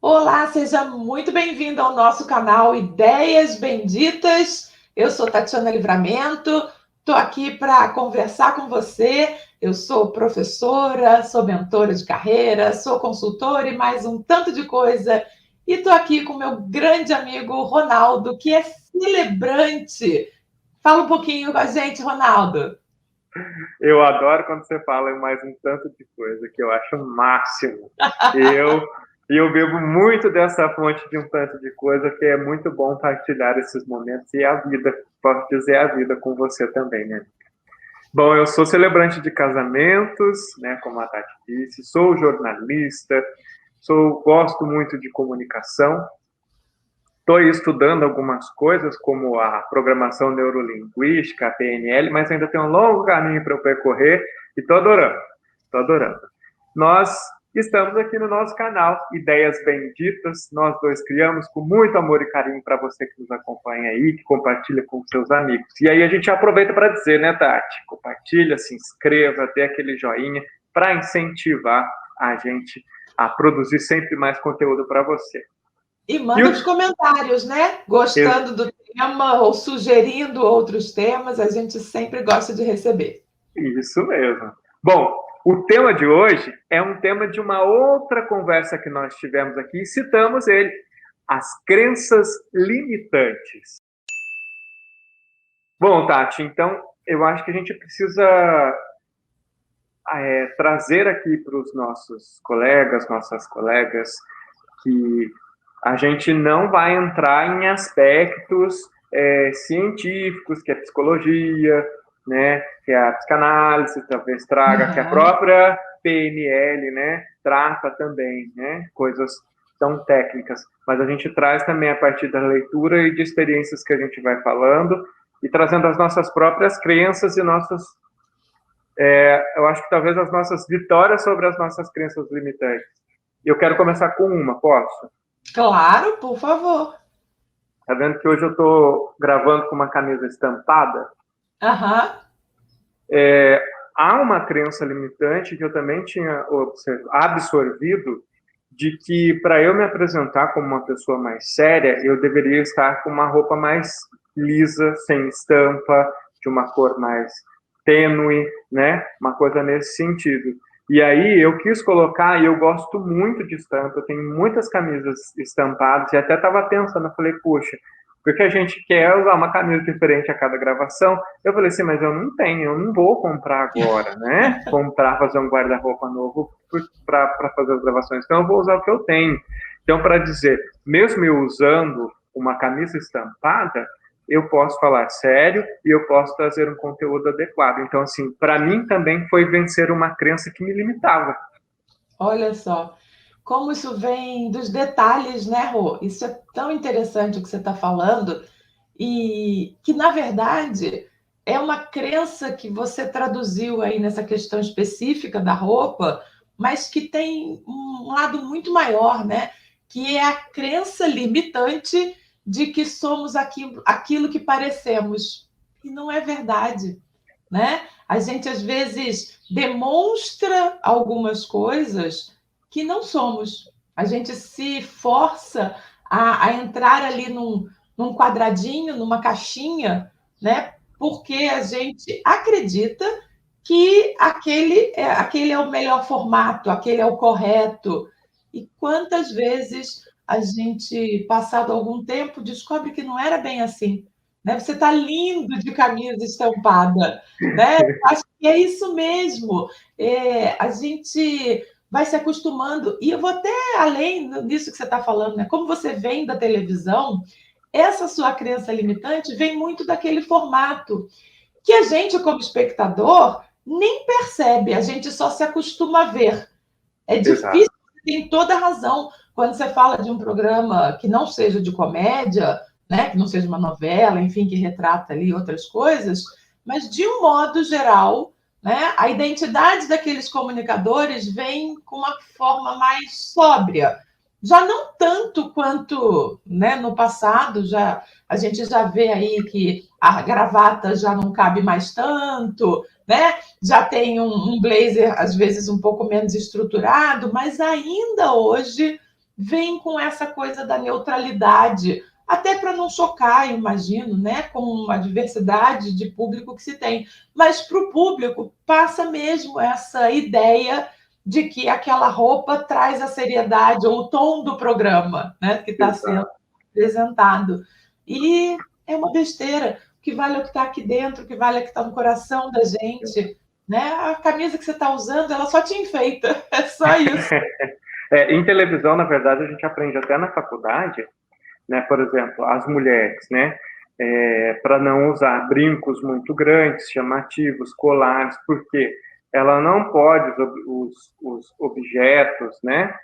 Olá, seja muito bem-vindo ao nosso canal Ideias Benditas. Eu sou Tatiana Livramento, estou aqui para conversar com você. Eu sou professora, sou mentora de carreira, sou consultora e mais um tanto de coisa. E estou aqui com meu grande amigo Ronaldo, que é celebrante. Fala um pouquinho com a gente, Ronaldo. Eu adoro quando você fala em mais um tanto de coisa, que eu acho o máximo. Eu bebo muito dessa fonte de um tanto de coisa, que é muito bom partilhar esses momentos e a vida, posso dizer a vida com você também, né? Bom, eu sou celebrante de casamentos, né, como a Tati disse, sou jornalista, gosto muito de comunicação, estou estudando algumas coisas, como a programação neurolinguística, a PNL, mas ainda tem um longo caminho para eu percorrer e estou adorando, estou adorando. Nós estamos aqui no nosso canal Ideias Benditas, nós dois criamos com muito amor e carinho para você que nos acompanha aí, que compartilha com seus amigos. E aí a gente aproveita para dizer, né, Tati? Compartilha, se inscreva, dê aquele joinha para incentivar a gente a produzir sempre mais conteúdo para você. E manda os comentários, né? Gostando do tema ou sugerindo outros temas, a gente sempre gosta de receber. Isso mesmo. Bom, o tema de hoje é um tema de uma outra conversa que nós tivemos aqui e citamos ele, as crenças limitantes. Bom, Tati, então eu acho que a gente precisa trazer aqui para os nossos colegas, nossas colegas, que a gente não vai entrar em aspectos científicos, que é psicologia, né, que é a psicanálise, talvez traga, que a própria PNL, né, trata também, né, coisas tão técnicas, mas a gente traz também a partir da leitura e de experiências que a gente vai falando e trazendo as nossas próprias crenças e eu acho que talvez as nossas vitórias sobre as nossas crenças limitantes. Eu quero começar com uma, posso? Claro, por favor. Tá vendo que hoje eu estou gravando com uma camisa estampada? Aham. Há uma crença limitante que eu também tinha absorvido de que para eu me apresentar como uma pessoa mais séria, eu deveria estar com uma roupa mais lisa, sem estampa, de uma cor mais tênue, né? Uma coisa nesse sentido. E aí eu quis colocar, e eu gosto muito de estampa, eu tenho muitas camisas estampadas, e até estava pensando, eu falei, puxa, porque a gente quer usar uma camisa diferente a cada gravação. Eu falei assim, mas eu não tenho, eu não vou comprar agora, né? Fazer um guarda-roupa novo para fazer as gravações, então eu vou usar o que eu tenho. Então, para dizer, mesmo eu usando uma camisa estampada, eu posso falar sério e eu posso trazer um conteúdo adequado. Então, assim, para mim também foi vencer uma crença que me limitava. Olha só, como isso vem dos detalhes, né, Rô? Isso é tão interessante o que você está falando, e que, na verdade, é uma crença que você traduziu aí nessa questão específica da roupa, mas que tem um lado muito maior, né? Que é a crença limitante de que somos aquilo que parecemos. E não é verdade, né? A gente, às vezes, demonstra algumas coisas que não somos. A gente se força a entrar ali num quadradinho, numa caixinha, né? Porque a gente acredita que aquele é o melhor formato, aquele é o correto. E quantas vezes a gente, passado algum tempo, descobre que não era bem assim, né? Você está lindo de camisa estampada, né? Acho que é isso mesmo. A gente vai se acostumando, e eu vou até além disso que você está falando, né? Como você vem da televisão, essa sua crença limitante vem muito daquele formato que a gente, como espectador, nem percebe, a gente só se acostuma a ver. É Exato. difícil, tem toda a razão, quando você fala de um programa que não seja de comédia, né, que não seja uma novela, enfim, que retrata ali outras coisas, mas de um modo geral, né, a identidade daqueles comunicadores vem com uma forma mais sóbria. Já não tanto quanto, né, no passado, a gente já vê aí que a gravata já não cabe mais tanto, né? Já tem um blazer, às vezes, um pouco menos estruturado, mas ainda hoje vem com essa coisa da neutralidade, até para não chocar, imagino, né, com a diversidade de público que se tem. Mas para o público passa mesmo essa ideia de que aquela roupa traz a seriedade ou o tom do programa, né, que está sendo apresentado. E é uma besteira. O que vale é o que está aqui dentro, o que vale é o que está no coração da gente. Né? A camisa que você está usando, ela só te enfeita. É só isso. Em televisão, na verdade, a gente aprende até na faculdade, né? Por exemplo, as mulheres, né? Para não usar brincos muito grandes, chamativos, colares, porque ela não pode, os objetos, né,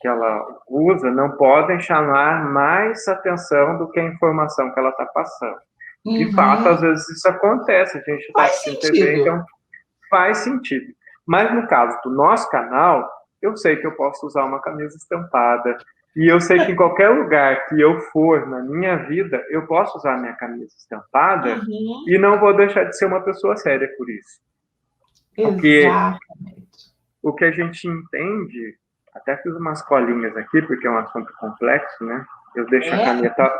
que ela usa, não podem chamar mais atenção do que a informação que ela está passando. De fato, às vezes isso acontece, a gente está assistindo TV, então faz sentido. Mas no caso do nosso canal, eu sei que eu posso usar uma camisa estampada, e eu sei que em qualquer lugar que eu for na minha vida, eu posso usar minha camisa estampada e não vou deixar de ser uma pessoa séria por isso. Porque o que a gente entende, até fiz umas colinhas aqui, porque é um assunto complexo, né? Eu deixo a caneta...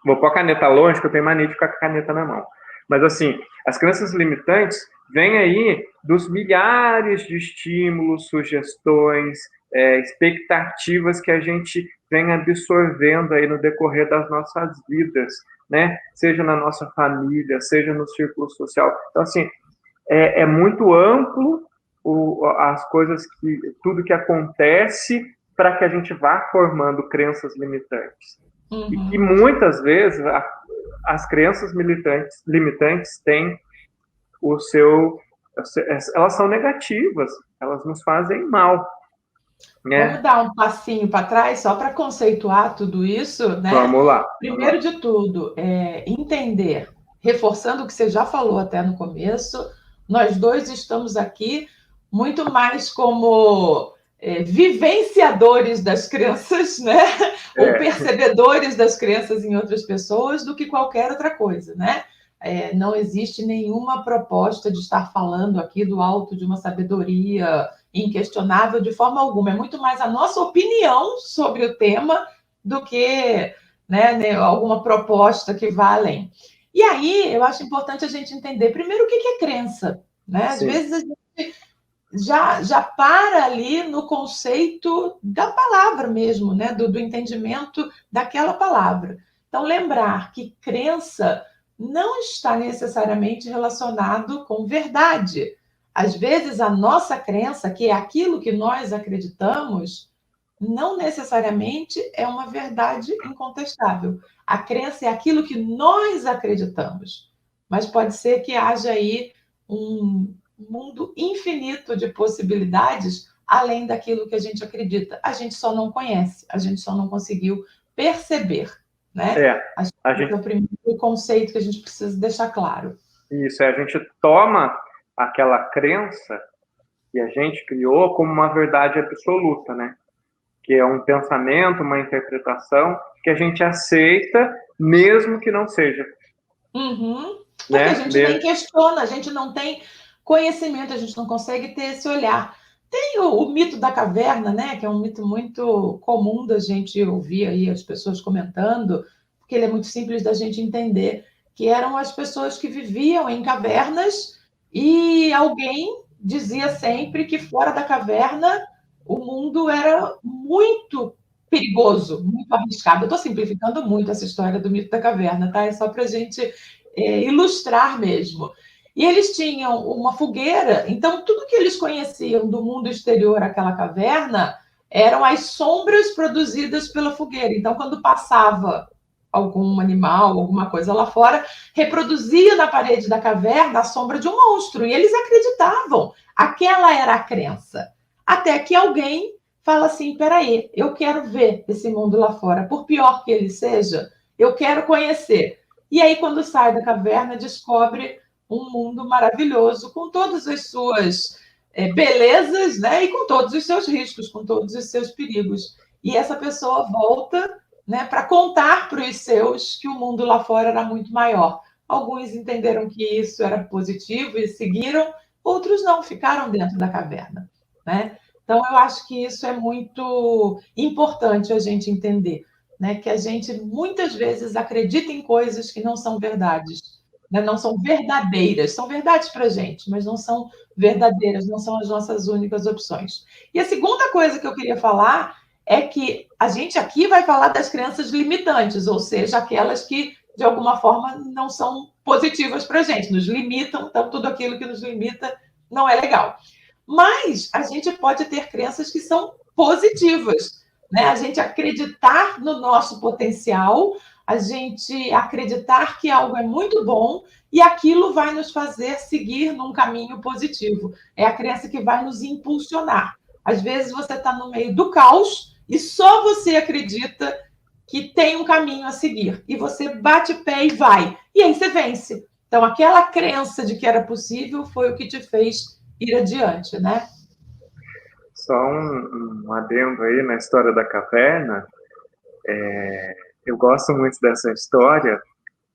Vou pôr a caneta longe, que eu tenho mania de ficar com a caneta na mão. Mas, assim, as crenças limitantes vêm aí dos milhares de estímulos, sugestões, expectativas que a gente vem absorvendo aí no decorrer das nossas vidas, né? Seja na nossa família, seja no círculo social. Então, assim, é muito amplo as coisas tudo que acontece para que a gente vá formando crenças limitantes. E que muitas vezes as crenças limitantes têm elas são negativas, elas nos fazem mal. Né? Vamos dar um passinho para trás só para conceituar tudo isso, né? Vamos lá. Primeiro de tudo, entender, reforçando o que você já falou até no começo, nós dois estamos aqui muito mais como vivenciadores das crenças, né? Ou percebedores das crenças em outras pessoas do que qualquer outra coisa, né? Não existe nenhuma proposta de estar falando aqui do alto de uma sabedoria inquestionável de forma alguma. É muito mais a nossa opinião sobre o tema do que, né, alguma proposta que vá além. E aí, eu acho importante a gente entender, primeiro, o que é crença. Né? Às vezes a gente já para ali no conceito da palavra mesmo, né? do entendimento daquela palavra. Então, lembrar que crença não está necessariamente relacionado com verdade. Às vezes, a nossa crença, que é aquilo que nós acreditamos, não necessariamente é uma verdade incontestável. A crença é aquilo que nós acreditamos, mas pode ser que haja aí um mundo infinito de possibilidades além daquilo que a gente acredita. A gente só não conhece, a gente só não conseguiu perceber. Né? Acho que é o primeiro conceito que a gente precisa deixar claro. Isso, a gente toma aquela crença que a gente criou como uma verdade absoluta, né? Que é um pensamento, uma interpretação que a gente aceita, mesmo que não seja. Porque né? A gente nem questiona, a gente não tem conhecimento, a gente não consegue ter esse olhar. Tem o mito da caverna, né? Que é um mito muito comum da gente ouvir aí as pessoas comentando, porque ele é muito simples da gente entender, que eram as pessoas que viviam em cavernas e alguém dizia sempre que fora da caverna o mundo era muito perigoso, muito arriscado. Eu estou simplificando muito essa história do mito da caverna, tá? É só para a gente ilustrar mesmo. E eles tinham uma fogueira, então tudo que eles conheciam do mundo exterior àquela caverna eram as sombras produzidas pela fogueira. Então, quando passava algum animal, alguma coisa lá fora, reproduzia na parede da caverna a sombra de um monstro. E eles acreditavam. Aquela era a crença. Até que alguém fala assim, peraí, eu quero ver esse mundo lá fora. Por pior que ele seja, eu quero conhecer. E aí, quando sai da caverna, descobre um mundo maravilhoso, com todas as suas belezas, né? E com todos os seus riscos, com todos os seus perigos. E essa pessoa volta, né, para contar para os seus que o mundo lá fora era muito maior. Alguns entenderam que isso era positivo e seguiram, outros não, ficaram dentro da caverna. Né? Então, eu acho que isso é muito importante a gente entender, né? Que a gente muitas vezes acredita em coisas que não são verdades, né? Não são verdadeiras, são verdades para a gente, mas não são verdadeiras, não são as nossas únicas opções. E a segunda coisa que eu queria falar é que a gente aqui vai falar das crenças limitantes, ou seja, aquelas que de alguma forma não são positivas para a gente, nos limitam, então tudo aquilo que nos limita não é legal. Mas a gente pode ter crenças que são positivas, né? A gente acreditar no nosso potencial, a gente acreditar que algo é muito bom e aquilo vai nos fazer seguir num caminho positivo. É a crença que vai nos impulsionar. Às vezes você está no meio do caos e só você acredita que tem um caminho a seguir. E você bate pé e vai. E aí você vence. Então, aquela crença de que era possível foi o que te fez ir adiante, né? Só um adendo aí na história da caverna. Eu gosto muito dessa história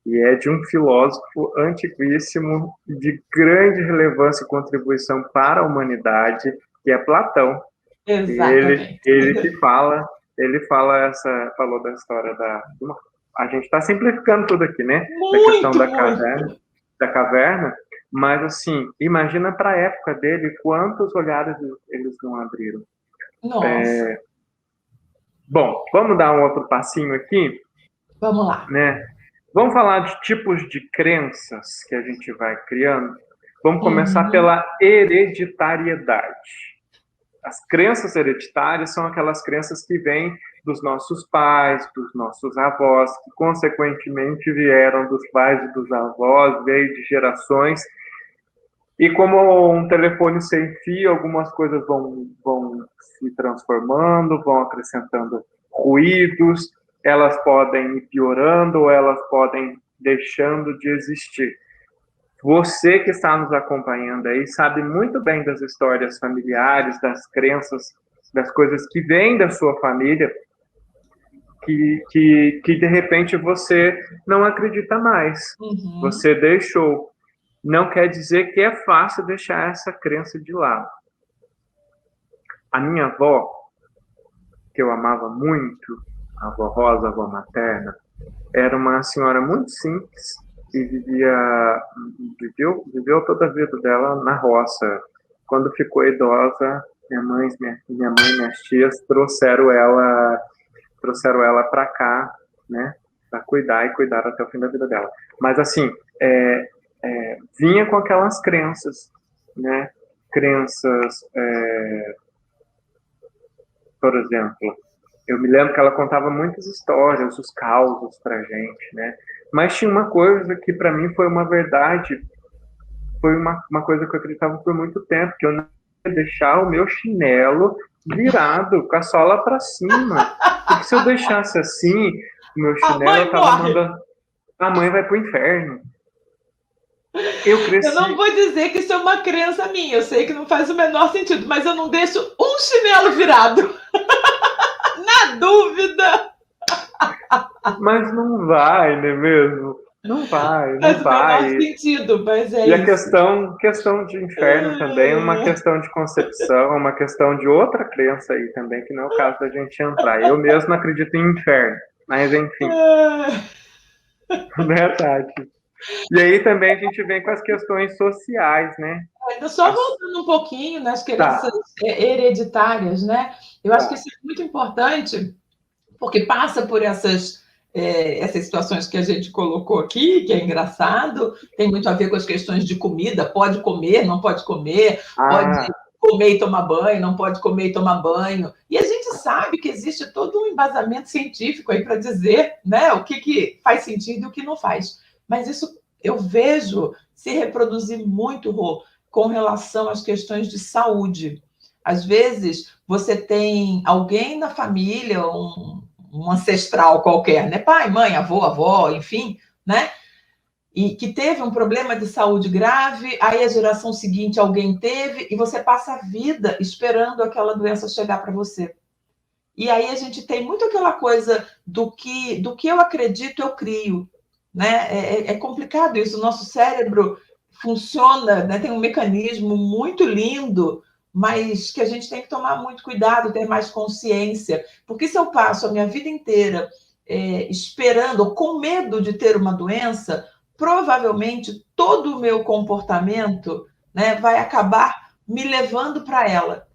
e é de um filósofo antiquíssimo de grande relevância e contribuição para a humanidade, que é Platão. E Exatamente. falou da história a gente está simplificando tudo aqui, né? Da questão Muito, muito. da caverna, mas assim, imagina para a época dele quantos olhares eles não abriram. Nossa. Bom, vamos dar um outro passinho aqui, Vamos lá. né? Vamos falar de tipos de crenças que a gente vai criando. Vamos começar pela hereditariedade. As crenças hereditárias são aquelas crenças que vêm dos nossos pais, dos nossos avós, que consequentemente vieram dos pais e dos avós, veio de gerações. E como um telefone sem fio, algumas coisas vão se transformando, vão acrescentando ruídos, elas podem ir piorando ou elas podem deixando de existir. Você que está nos acompanhando aí sabe muito bem das histórias familiares, das crenças, das coisas que vêm da sua família, que de repente você não acredita mais. Você deixou. Não quer dizer que é fácil deixar essa crença de lado. A minha avó, que eu amava muito, a avó Rosa, a avó materna, era uma senhora muito simples e viveu toda a vida dela na roça. Quando ficou idosa, minha mãe e minhas tias trouxeram ela para cá, né, para cuidar até o fim da vida dela. Mas assim, vinha com aquelas crenças, né, crenças, por exemplo, eu me lembro que ela contava muitas histórias, os causos pra gente, né? Mas tinha uma coisa que para mim foi uma verdade, foi uma coisa que eu acreditava por muito tempo, que eu não ia deixar o meu chinelo virado, com a sola para cima. Porque se eu deixasse assim, o meu chinelo, eu tava mandando... A mãe vai pro inferno. Eu não vou dizer que isso é uma crença minha, eu sei que não faz o menor sentido, mas eu não deixo um chinelo virado. Na dúvida. Mas não vai, não é mesmo? Não vai, não faz vai. O menor sentido, mas é e isso. a questão de inferno também é uma questão de concepção, uma questão de outra crença aí também, que não é o caso da gente entrar. Eu mesmo acredito em inferno, mas enfim. Né, Tati? E aí também a gente vem com as questões sociais, né? Só voltando um pouquinho nas crenças hereditárias, né? Eu acho que isso é muito importante, porque passa por essas situações que a gente colocou aqui, que é engraçado, tem muito a ver com as questões de comida, pode comer, não pode comer, pode comer e tomar banho, não pode comer e tomar banho. E a gente sabe que existe todo um embasamento científico aí para dizer, né, o que faz sentido e o que não faz. Mas isso eu vejo se reproduzir muito, Rô, com relação às questões de saúde. Às vezes, você tem alguém na família, um ancestral qualquer, né? Pai, mãe, avó, enfim, né? E que teve um problema de saúde grave, aí a geração seguinte alguém teve, e você passa a vida esperando aquela doença chegar para você. E aí a gente tem muito aquela coisa do que eu acredito, eu crio. Né? É complicado isso, o nosso cérebro funciona, né? Tem um mecanismo muito lindo, mas que a gente tem que tomar muito cuidado, ter mais consciência, porque se eu passo a minha vida inteira esperando, ou com medo de ter uma doença, provavelmente todo o meu comportamento, né, vai acabar me levando para ela.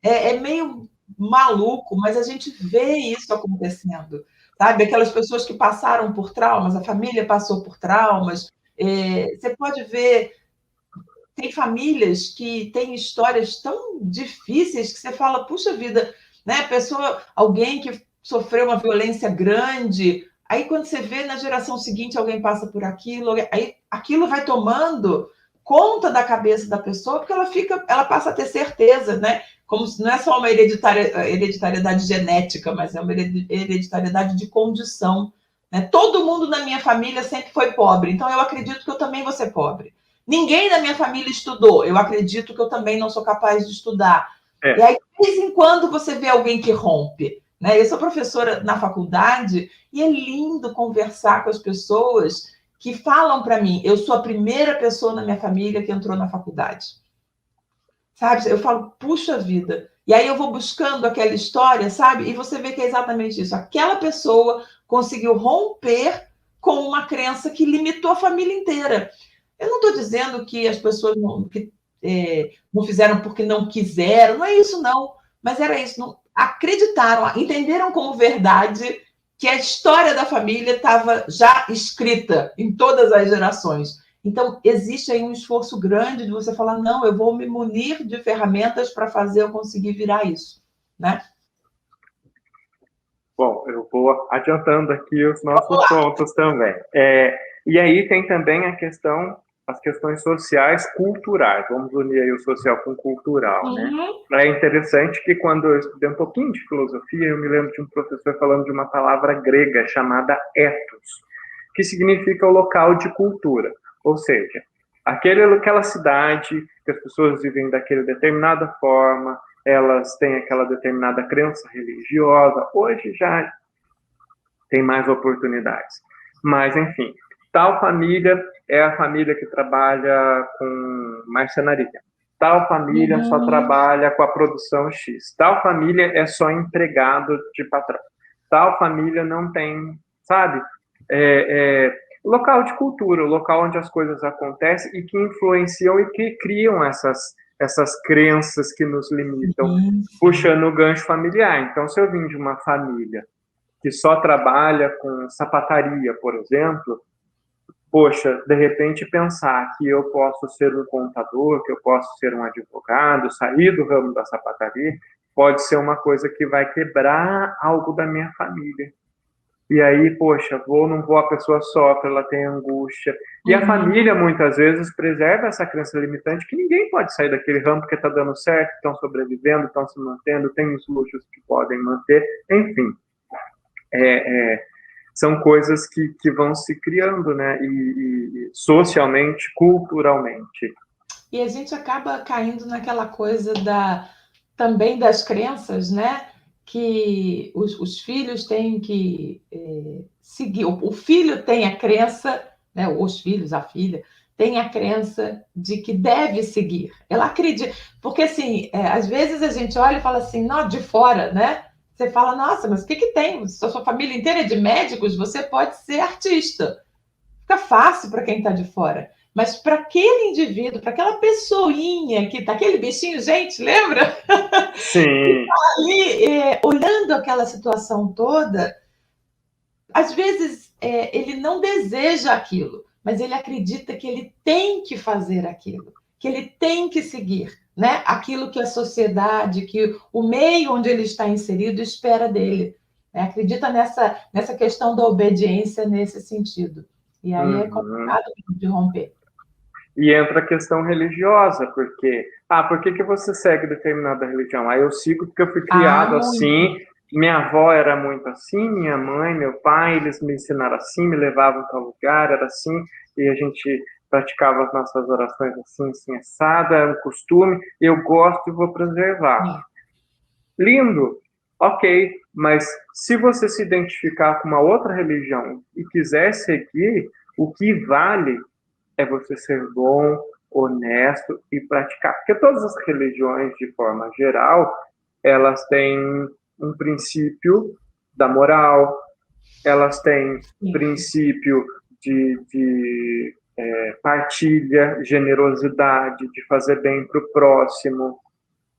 É meio maluco, mas a gente vê isso acontecendo, sabe? Aquelas pessoas que passaram por traumas, a família passou por traumas. Você pode ver, tem famílias que têm histórias tão difíceis que você fala, puxa vida, né? Alguém que sofreu uma violência grande, aí quando você vê na geração seguinte alguém passa por aquilo, aí aquilo vai tomando conta da cabeça da pessoa, porque ela passa a ter certeza, né? Como se não é só uma hereditariedade genética, mas é uma hereditariedade de condição. Né? Todo mundo na minha família sempre foi pobre, então eu acredito que eu também vou ser pobre. Ninguém da minha família estudou. Eu acredito que eu também não sou capaz de estudar. E aí, de vez em quando, você vê alguém que rompe. Né? Eu sou professora na faculdade e é lindo conversar com as pessoas que falam para mim, eu sou a primeira pessoa na minha família que entrou na faculdade. Sabe? Eu falo, puxa vida. E aí eu vou buscando aquela história, sabe? E você vê que é exatamente isso. Aquela pessoa conseguiu romper com uma crença que limitou a família inteira. Eu não estou dizendo que as pessoas não fizeram porque não quiseram, não é isso, não. Mas era isso, não, acreditaram, entenderam como verdade que a história da família estava já escrita em todas as gerações. Então, existe aí um esforço grande de você falar, não, eu vou me munir de ferramentas para fazer eu conseguir virar isso, né? Bom, eu vou adiantando aqui os nossos pontos também. E aí tem também as questões sociais culturais. Vamos unir aí o social com o cultural, né? É interessante que quando eu estudei um pouquinho de filosofia, eu me lembro de um professor falando de uma palavra grega chamada ethos, que significa o local de cultura. Ou seja, aquela cidade que as pessoas vivem daquela determinada forma, elas têm aquela determinada crença religiosa, hoje já tem mais oportunidades. Mas, enfim, tal família é a família que trabalha com marcenaria. Tal família só trabalha com a produção X. Tal família é só empregado de patrão. Tal família não tem, sabe? Local de cultura, o local onde as coisas acontecem e que influenciam e que criam essas crenças que nos limitam, puxando o gancho familiar. Então, se eu vim de uma família que só trabalha com sapataria, por exemplo, poxa, de repente pensar que eu posso ser um contador, que eu posso ser um advogado, sair do ramo da sapataria, pode ser uma coisa que vai quebrar algo da minha família. E aí, poxa, não vou, a pessoa sofre, ela tem angústia. E a família, muitas vezes, preserva essa crença limitante que ninguém pode sair daquele ramo porque está dando certo, estão sobrevivendo, estão se mantendo, tem os luxos que podem manter, enfim. São coisas que vão se criando, né? E socialmente, culturalmente. E a gente acaba caindo naquela coisa também das crenças, né? Que os filhos têm que seguir. O filho tem a crença, né? Os filhos, a filha, tem a crença de que deve seguir. Ela acredita. Porque, assim, às vezes a gente olha e fala assim, não, de fora, né? Você fala, nossa, mas o que tem? Se a sua família inteira é de médicos, você pode ser artista. Fica fácil para quem está de fora. Mas para aquele indivíduo, para aquela pessoinha que está, aquele bichinho, gente, lembra? Sim. Que tá ali olhando aquela situação toda, às vezes ele não deseja aquilo, mas ele acredita que ele tem que fazer aquilo, que ele tem que seguir, né? Aquilo que a sociedade, que o meio onde ele está inserido espera dele. Acredita nessa questão da obediência nesse sentido. E aí é complicado de romper. E entra a questão religiosa, porque, por que você segue determinada religião? Eu sigo porque eu fui criado assim, minha avó era muito assim, minha mãe, meu pai, eles me ensinaram assim, me levavam para tal lugar, era assim, e a gente praticava as nossas orações assim, assada, é um costume, eu gosto e vou preservar. Lindo, ok, mas se você se identificar com uma outra religião e quiser seguir, o que vale é você ser bom, honesto e praticar. Porque todas as religiões, de forma geral, elas têm um princípio da moral, elas têm princípio de partilha, generosidade, de fazer bem para o próximo,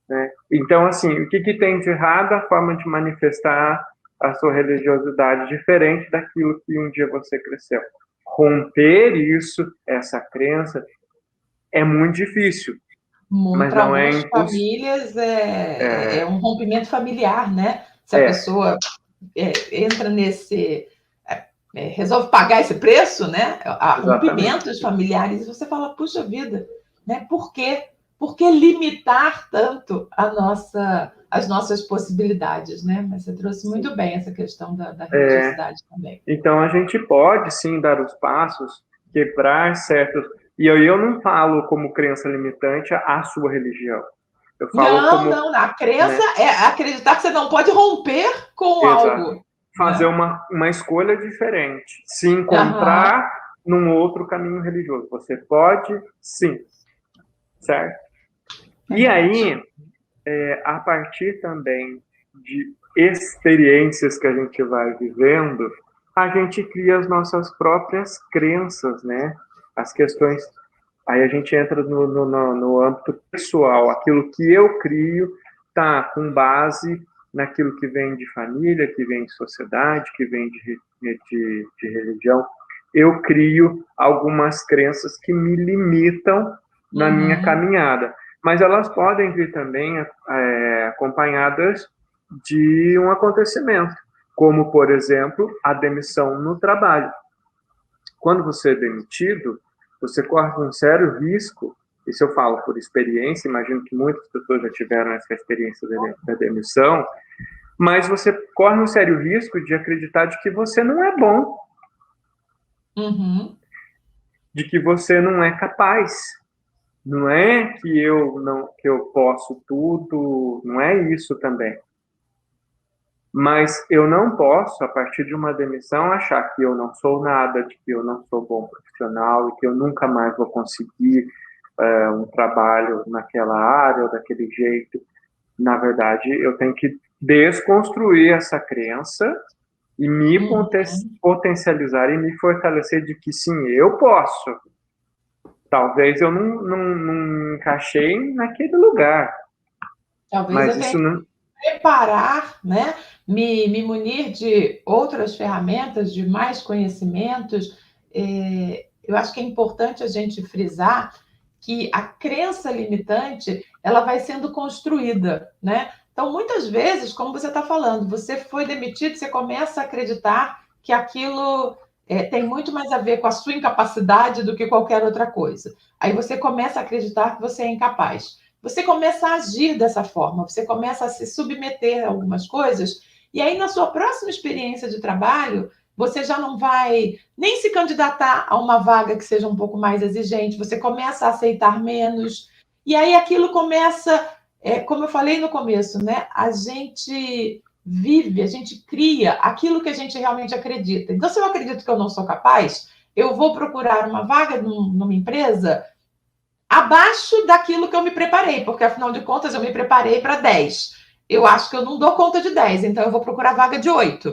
né? Então, assim, o que tem de errado a forma de manifestar a sua religiosidade diferente daquilo que um dia você cresceu? Romper isso, essa crença, é muito difícil, mas Para não é algumas impossível. famílias é um rompimento familiar, né? Se a pessoa entra nesse... resolve pagar esse preço, né? Há rompimentos familiares, e você fala, puxa vida, né? Por quê? Por que limitar tanto as nossas possibilidades, né? Mas você trouxe muito bem essa questão da religiosidade também. Então, a gente pode, sim, dar os passos, quebrar certos... E eu não falo como crença limitante a sua religião. Eu falo como... Não. A crença é acreditar que você não pode romper com algo. Fazer uma escolha diferente. Se encontrar num outro caminho religioso. Você pode, sim. Certo? E aí, a partir também de experiências que a gente vai vivendo, a gente cria as nossas próprias crenças, né? As questões... Aí a gente entra no âmbito pessoal. Aquilo que eu crio está com base naquilo que vem de família, que vem de sociedade, que vem de religião. Eu crio algumas crenças que me limitam na minha caminhada. Mas elas podem vir também acompanhadas de um acontecimento, como, por exemplo, a demissão no trabalho. Quando você é demitido, você corre um sério risco, isso eu falo por experiência, imagino que muitas pessoas já tiveram essa experiência da demissão, mas você corre um sério risco de acreditar de que você não é bom, de que você não é capaz. Não é que eu posso tudo, não é isso também. Mas eu não posso, a partir de uma demissão, achar que eu não sou nada, de que eu não sou bom profissional e que eu nunca mais vou conseguir um trabalho naquela área ou daquele jeito. Na verdade, eu tenho que desconstruir essa crença e me potencializar e me fortalecer de que sim, eu posso. Talvez eu não encaixei naquele lugar. Talvez eu tenha que preparar, né? Me munir de outras ferramentas, de mais conhecimentos. Eu acho que é importante a gente frisar que a crença limitante ela vai sendo construída, né? Então, muitas vezes, como você está falando, você foi demitido, você começa a acreditar que aquilo tem muito mais a ver com a sua incapacidade do que qualquer outra coisa. Aí você começa a acreditar que você é incapaz. Você começa a agir dessa forma, você começa a se submeter a algumas coisas, e aí na sua próxima experiência de trabalho, você já não vai nem se candidatar a uma vaga que seja um pouco mais exigente, você começa a aceitar menos, e aí aquilo começa, como eu falei no começo, né? A gente vive, a gente cria aquilo que a gente realmente acredita. Então, se eu acredito que eu não sou capaz, eu vou procurar uma vaga numa empresa abaixo daquilo que eu me preparei, porque afinal de contas eu me preparei para 10. Eu acho que eu não dou conta de 10, então eu vou procurar vaga de 8.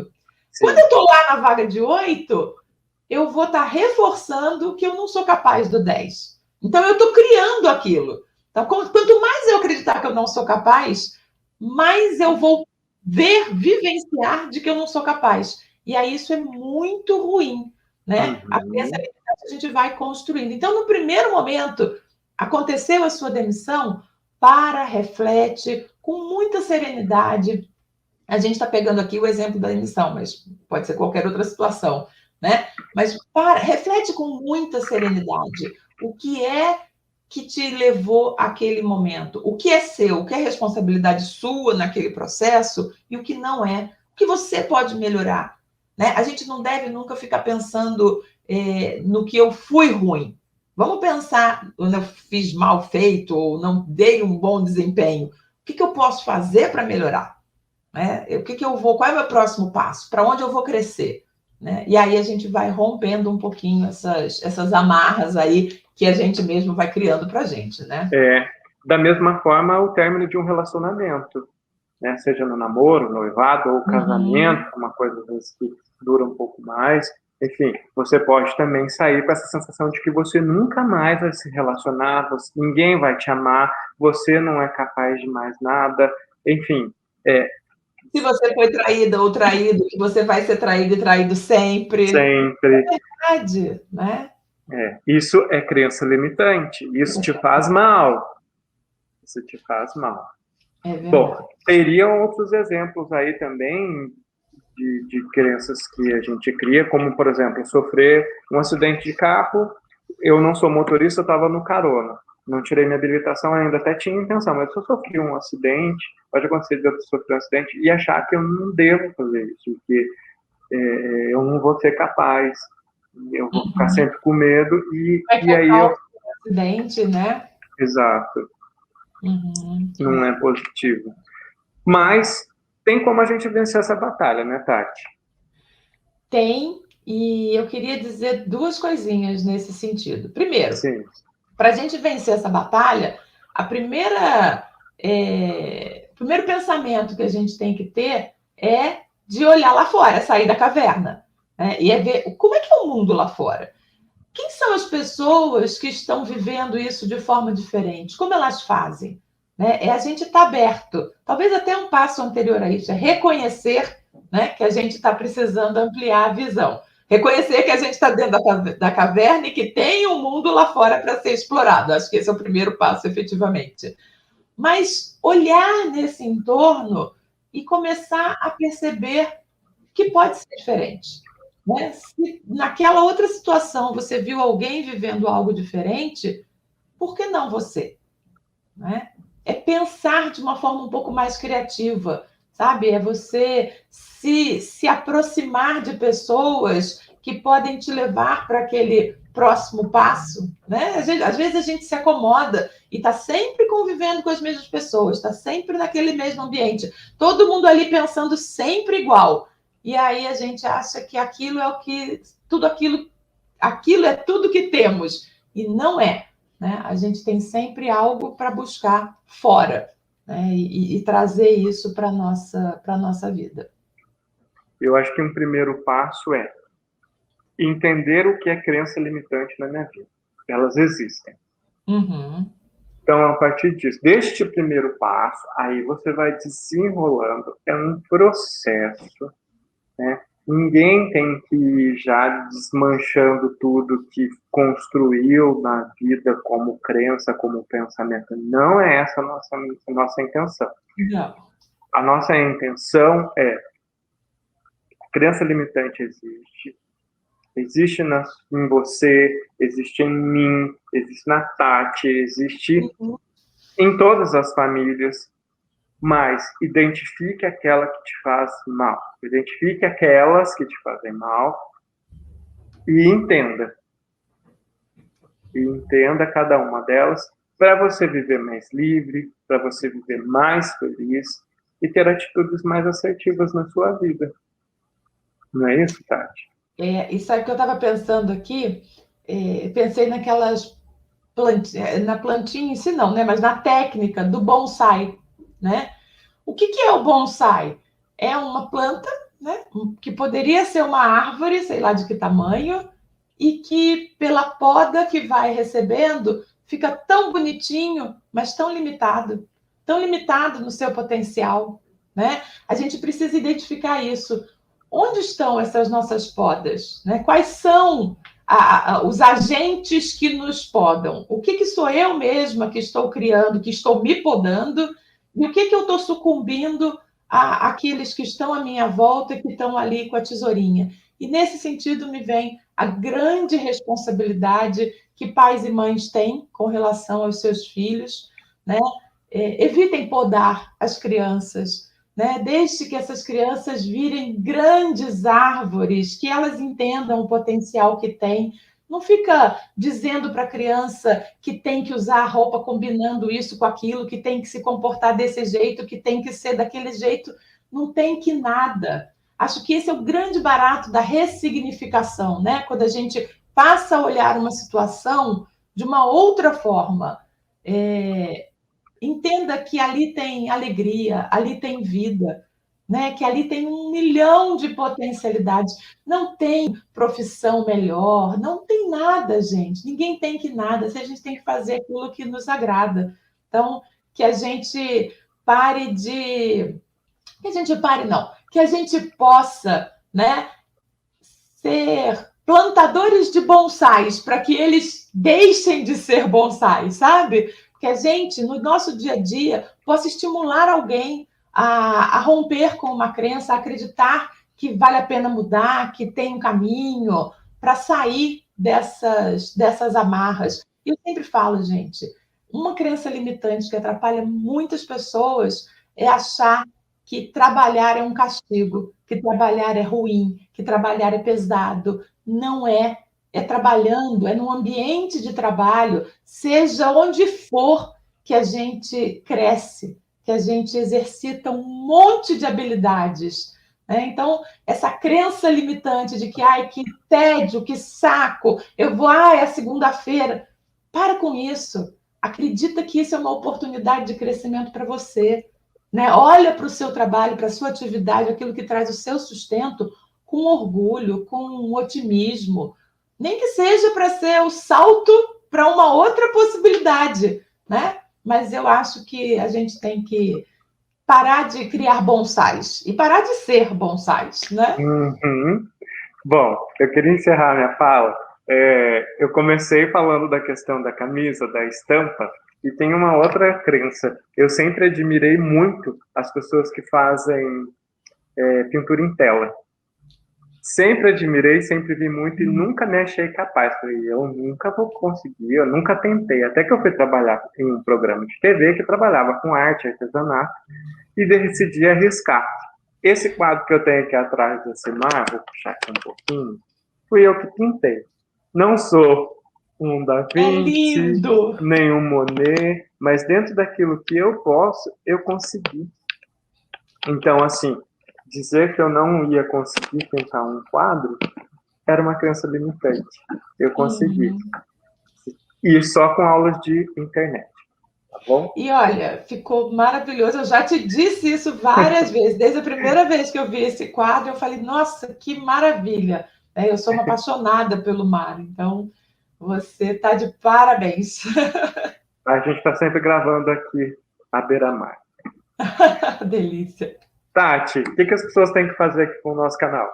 Sim. Quando eu estou lá na vaga de 8, eu vou estar reforçando que eu não sou capaz do 10. Então eu estou criando aquilo. Então, quanto mais eu acreditar que eu não sou capaz, mais eu vou vivenciar de que eu não sou capaz. E aí isso é muito ruim, né? A crença a gente vai construindo. Então, no primeiro momento, aconteceu a sua demissão, reflete com muita serenidade. A gente está pegando aqui o exemplo da demissão, mas pode ser qualquer outra situação, né? Mas reflete com muita serenidade. O que é que te levou àquele momento? O que é seu? O que é responsabilidade sua naquele processo? E o que não é? O que você pode melhorar? Né? A gente não deve nunca ficar pensando no que eu fui ruim. Vamos pensar quando eu fiz mal feito ou não dei um bom desempenho. O que eu posso fazer para melhorar? Né? Qual é o meu próximo passo? Para onde eu vou crescer? Né? E aí a gente vai rompendo um pouquinho essas amarras aí que a gente mesmo vai criando para a gente, né? Da mesma forma, o término de um relacionamento, né? Seja no namoro, noivado ou casamento, uma coisa às vezes que dura um pouco mais. Enfim, você pode também sair com essa sensação de que você nunca mais vai se relacionar, ninguém vai te amar, você não é capaz de mais nada. Enfim, se você foi traída ou traído, que você vai ser traído e traído sempre. Sempre. É verdade, né? Isso é crença limitante. Isso te faz mal. Isso te faz mal. É verdade. Bom, teriam outros exemplos aí também de crenças que a gente cria, como, por exemplo, sofrer um acidente de carro. Eu não sou motorista, eu estava no carona. Não tirei minha habilitação ainda, até tinha intenção, mas se eu sofri um acidente, pode acontecer de eu sofrer um acidente e achar que eu não devo fazer isso, que eu não vou ser capaz, eu vou ficar sempre com medo e aí eu... acidente, né? Exato. Não é positivo. Mas tem como a gente vencer essa batalha, né, Tati? Tem, e eu queria dizer duas coisinhas nesse sentido. Primeiro, para a gente vencer essa batalha, o primeiro pensamento que a gente tem que ter é de olhar lá fora, sair da caverna, né? E é ver como é que é o mundo lá fora. Quem são as pessoas que estão vivendo isso de forma diferente? Como elas fazem? Né? É a gente estar aberto. Talvez até um passo anterior a isso, é reconhecer, né, que a gente está precisando ampliar a visão. Reconhecer que a gente está dentro da caverna e que tem um mundo lá fora para ser explorado. Acho que esse é o primeiro passo, efetivamente. Mas olhar nesse entorno e começar a perceber que pode ser diferente. Né? Se naquela outra situação você viu alguém vivendo algo diferente, por que não você? Né? É pensar de uma forma um pouco mais criativa, sabe? É você se aproximar de pessoas que podem te levar para aquele próximo passo, né? Às vezes a gente se acomoda e está sempre convivendo com as mesmas pessoas, está sempre naquele mesmo ambiente, todo mundo ali pensando sempre igual. E aí a gente acha que aquilo é aquilo é tudo que temos. E não é. Né? A gente tem sempre algo para buscar fora, né? E trazer isso para a nossa vida. Eu acho que um primeiro passo é entender o que é crença limitante na minha vida. Elas existem. Então, a partir disso, deste primeiro passo, aí você vai desenrolando. É um processo, né? Ninguém tem que ir já desmanchando tudo que construiu na vida como crença, como pensamento. Não é essa a nossa intenção. Não. A nossa intenção é: a crença limitante existe. Existe em você, existe em mim, existe na Tati, existe em todas as famílias. Mas identifique aquela que te faz mal. Identifique aquelas que te fazem mal e entenda. E entenda cada uma delas para você viver mais livre, para você viver mais feliz e ter atitudes mais assertivas na sua vida. Não é isso, Tati? E sabe o que eu estava pensando aqui? Pensei naquelas na plantinha em si não, né? Mas na técnica do bonsai, né? O que é o bonsai? É uma planta, né? Que poderia ser uma árvore, sei lá de que tamanho, e que pela poda que vai recebendo fica tão bonitinho, mas tão limitado no seu potencial, né? A gente precisa identificar isso. Onde estão essas nossas podas? Né? Quais são os agentes que nos podam? O que sou eu mesma que estou criando, que estou me podando? E o que eu estou sucumbindo àqueles que estão à minha volta, que estão ali com a tesourinha? E nesse sentido me vem a grande responsabilidade que pais e mães têm com relação aos seus filhos, né? Evitem podar as crianças, né? Desde que essas crianças virem grandes árvores, que elas entendam o potencial que têm. Não fica dizendo para a criança que tem que usar a roupa combinando isso com aquilo, que tem que se comportar desse jeito, que tem que ser daquele jeito. Não tem que nada. Acho que esse é o grande barato da ressignificação, né? Quando a gente passa a olhar uma situação de uma outra forma. Entenda que ali tem alegria, ali tem vida, né? Que ali tem 1 milhão de potencialidades. Não tem profissão melhor, não tem nada, gente. Ninguém tem que nada. Se a gente tem que fazer aquilo que nos agrada. Então, que a gente pare de... Que a gente pare, não. Que a gente possa, né, ser plantadores de bonsais, para que eles deixem de ser bonsais, sabe? Que a gente, no nosso dia a dia, possa estimular alguém a romper com uma crença, a acreditar que vale a pena mudar, que tem um caminho para sair dessas amarras. E eu sempre falo, gente, uma crença limitante que atrapalha muitas pessoas é achar que trabalhar é um castigo, que trabalhar é ruim, que trabalhar é pesado. Não é. É trabalhando, é no ambiente de trabalho, seja onde for, que a gente cresce, que a gente exercita um monte de habilidades. Né? Então, essa crença limitante de que, ai, que tédio, que saco, eu vou, é segunda-feira. Para com isso. Acredita que isso é uma oportunidade de crescimento para você. Né? Olha para o seu trabalho, para a sua atividade, aquilo que traz o seu sustento, com orgulho, com otimismo. Nem que seja para ser o salto para uma outra possibilidade, né? Mas eu acho que a gente tem que parar de criar bonsais e parar de ser bonsais, né? Uhum. Bom, eu queria encerrar minha fala. Eu comecei falando da questão da camisa, da estampa, e tem uma outra crença. Eu sempre admirei muito as pessoas que fazem pintura em tela. Sempre admirei, sempre vi muito e nunca me achei capaz. Falei, eu nunca vou conseguir, eu nunca tentei. Até que eu fui trabalhar em um programa de TV que trabalhava com arte, artesanato, e decidi arriscar. Esse quadro que eu tenho aqui atrás desse mar, vou puxar aqui um pouquinho, fui eu que pintei. Não sou um Da Vinci, nem um Monet, mas dentro daquilo que eu posso, eu consegui. Então, assim, dizer que eu não ia conseguir pintar um quadro era uma crença limitante. Eu consegui. E só com aulas de internet. Tá bom? E olha, ficou maravilhoso. Eu já te disse isso várias vezes. Desde a primeira vez que eu vi esse quadro, eu falei, nossa, que maravilha. Eu sou uma apaixonada pelo mar, então você está de parabéns. A gente está sempre gravando aqui à beira-mar. Delícia. Tati, o que as pessoas têm que fazer aqui com o nosso canal?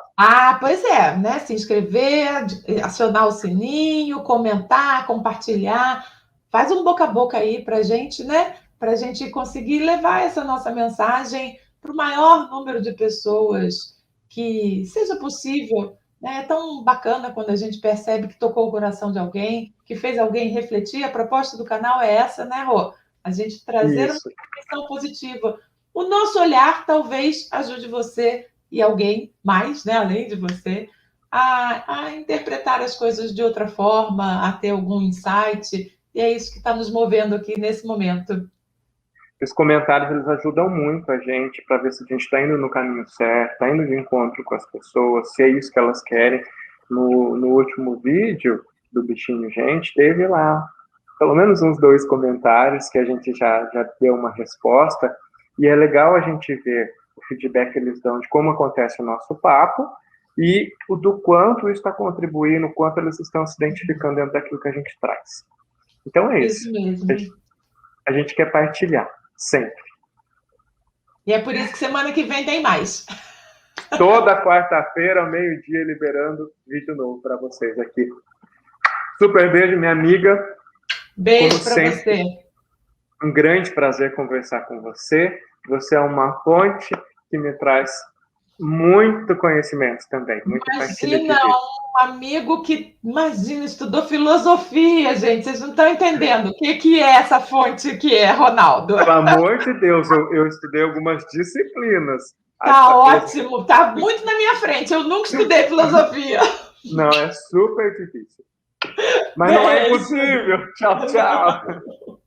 Pois é, né? Se inscrever, acionar o sininho, comentar, compartilhar. Faz um boca a boca aí para a gente, né? Para a gente conseguir levar essa nossa mensagem para o maior número de pessoas que seja possível. Né? É tão bacana quando a gente percebe que tocou o coração de alguém, que fez alguém refletir. A proposta do canal é essa, né, Rô? A gente trazer uma reflexão positiva. O nosso olhar talvez ajude você e alguém mais, né, além de você, a interpretar as coisas de outra forma, a ter algum insight. E é isso que está nos movendo aqui nesse momento. Os comentários eles ajudam muito a gente para ver se a gente está indo no caminho certo, está indo de encontro com as pessoas, se é isso que elas querem. No último vídeo do Bichinho Gente, teve lá pelo menos uns 2 comentários que a gente já deu uma resposta. E é legal a gente ver o feedback que eles dão de como acontece o nosso papo e o do quanto isso está contribuindo, o quanto eles estão se identificando dentro daquilo que a gente traz. Então é isso. Mesmo. A gente quer partilhar, sempre. E é por isso que semana que vem tem mais. Toda quarta-feira, ao meio-dia, liberando vídeo novo para vocês aqui. Super beijo, minha amiga. Beijo para você. Um grande prazer conversar com você. Você é uma fonte que me traz muito conhecimento também. Imagina um amigo que, estudou filosofia, gente. Vocês não estão entendendo o que é essa fonte que é, Ronaldo. Pelo amor de Deus, eu estudei algumas disciplinas. Tá ótimo, tá muito na minha frente. Eu nunca estudei filosofia. Não, é super difícil. Mas não é impossível. Tchau, tchau.